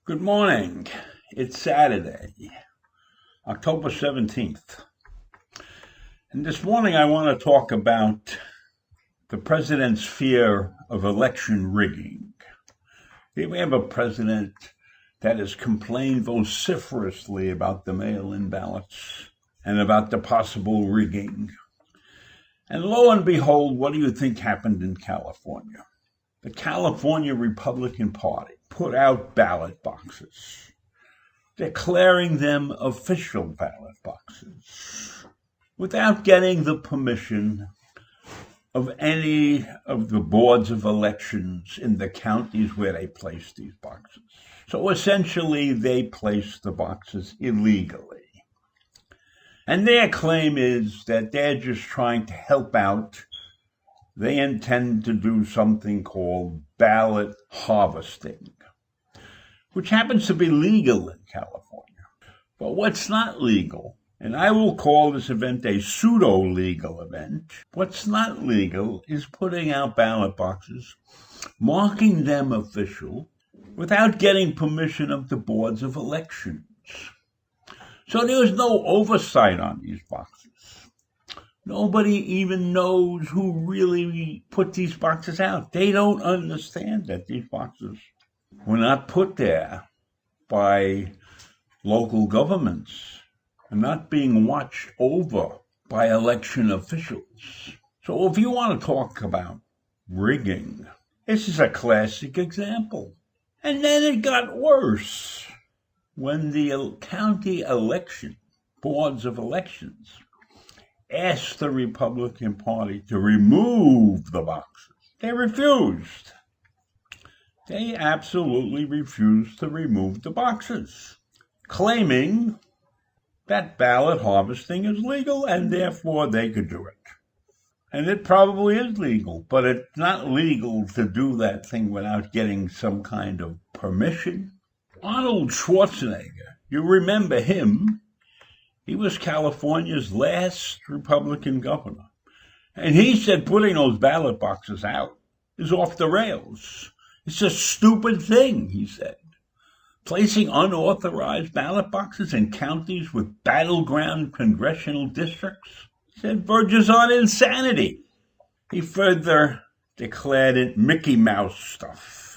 Good morning. It's Saturday, October 17th. And this morning I want to talk about the president's fear of election rigging. Here we have a president that has complained vociferously about the mail-in ballots and about the possible rigging. And lo and behold, what do you think happened in California? The California Republican Party put out ballot boxes, declaring them official ballot boxes, without getting the permission of any of the boards of elections in the counties where they placed these boxes. So essentially, they placed the boxes illegally. And their claim is that they're just trying to help out. They intend to do something called ballot harvesting, which happens to be legal in California. But what's not legal, and I will call this event a pseudo-legal event, what's not legal is putting out ballot boxes, marking them official, without getting permission of the boards of elections. So there's no oversight on these boxes. Nobody even knows who really put these boxes out. They don't understand that these boxes were not put there by local governments and not being watched over by election officials. So if you want to talk about rigging, this is a classic example. And then it got worse when the county election boards of elections asked the Republican Party to remove the boxes. They refused. They absolutely refused to remove the boxes, claiming that ballot harvesting is legal and therefore they could do it. And it probably is legal, but it's not legal to do that thing without getting some kind of permission. Arnold Schwarzenegger, you remember him. He was California's last Republican governor. And he said putting those ballot boxes out is off the rails. It's a stupid thing, he said. Placing unauthorized ballot boxes in counties with battleground congressional districts, he said, verges on insanity. He further declared it Mickey Mouse stuff.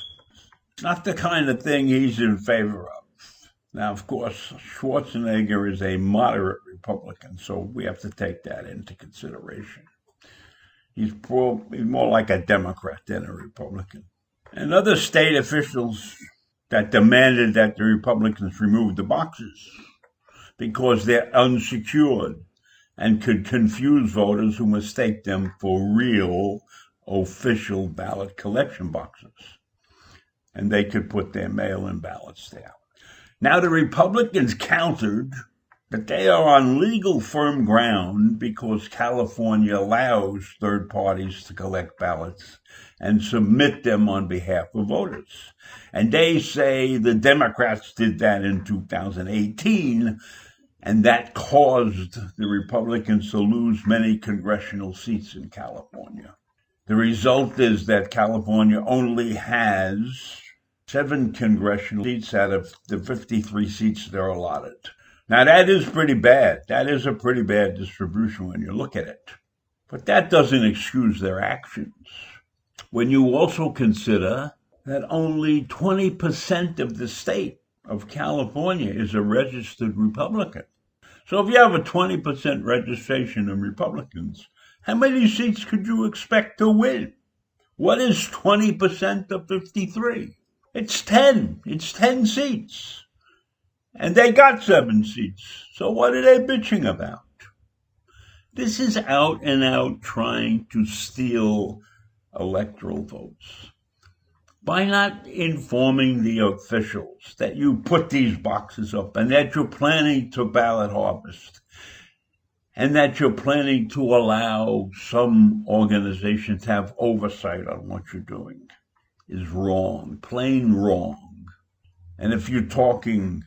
It's not the kind of thing he's in favor of. Now, of course, Schwarzenegger is a moderate Republican, so we have to take that into consideration. He's more like a Democrat than a Republican. And other state officials that demanded that the Republicans remove the boxes because they're unsecured and could confuse voters who mistake them for real official ballot collection boxes. And they could put their mail-in ballots there. Now, the Republicans countered that they are on legal firm ground because California allows third parties to collect ballots and submit them on behalf of voters. And they say the Democrats did that in 2018, and that caused the Republicans to lose many congressional seats in California. The result is that California only has 7 congressional seats out of the 53 seats they're allotted. Now, that is pretty bad. That is a pretty bad distribution when you look at it. But that doesn't excuse their actions. When you also consider that only 20% of the state of California is a registered Republican. So if you have a 20% registration of Republicans, how many seats could you expect to win? What is 20% of 53? It's 10. It's 10 seats. And they got 7 seats. So what are they bitching about? This is out and out trying to steal electoral votes. By not informing the officials that you put these boxes up and that you're planning to ballot harvest, and that you're planning to allow some organization to have oversight on what you're doing is wrong, plain wrong. And if you're talking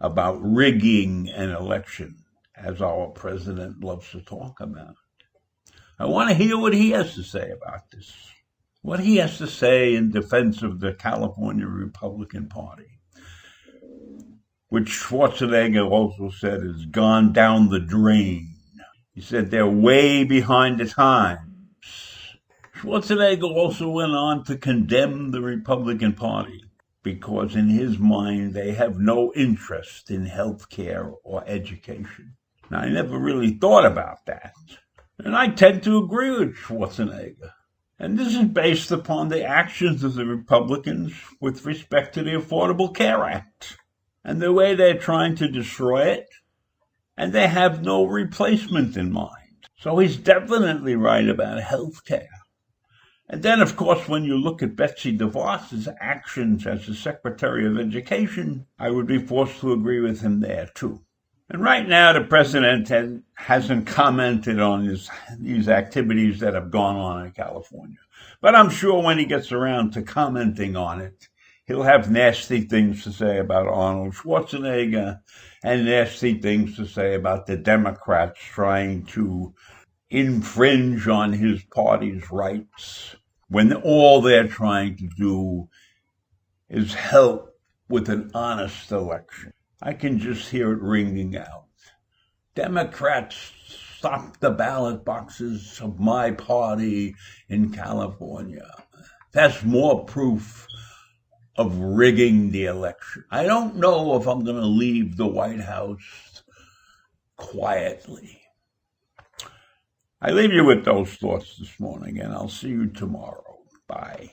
about rigging an election, as our president loves to talk about, I want to hear what he has to say about this, what he has to say in defense of the California Republican Party, which Schwarzenegger also said has gone down the drain. He said they're way behind the times. Schwarzenegger also went on to condemn the Republican Party because in his mind they have no interest in health care or education. Now, I never really thought about that, and I tend to agree with Schwarzenegger. And this is based upon the actions of the Republicans with respect to the Affordable Care Act and the way they're trying to destroy it, and they have no replacement in mind. So he's definitely right about health care. And then, of course, when you look at Betsy DeVos's actions as the Secretary of Education, I would be forced to agree with him there, too. And right now, the president hasn't commented on these activities that have gone on in California. But I'm sure when he gets around to commenting on it, he'll have nasty things to say about Arnold Schwarzenegger and nasty things to say about the Democrats trying to infringe on his party's rights when all they're trying to do is help with an honest election. I can just hear it ringing out. Democrats, stop the ballot boxes of my party in California. That's more proof of rigging the election. I don't know if I'm going to leave the White House quietly. I leave you with those thoughts this morning, and I'll see you tomorrow. Bye.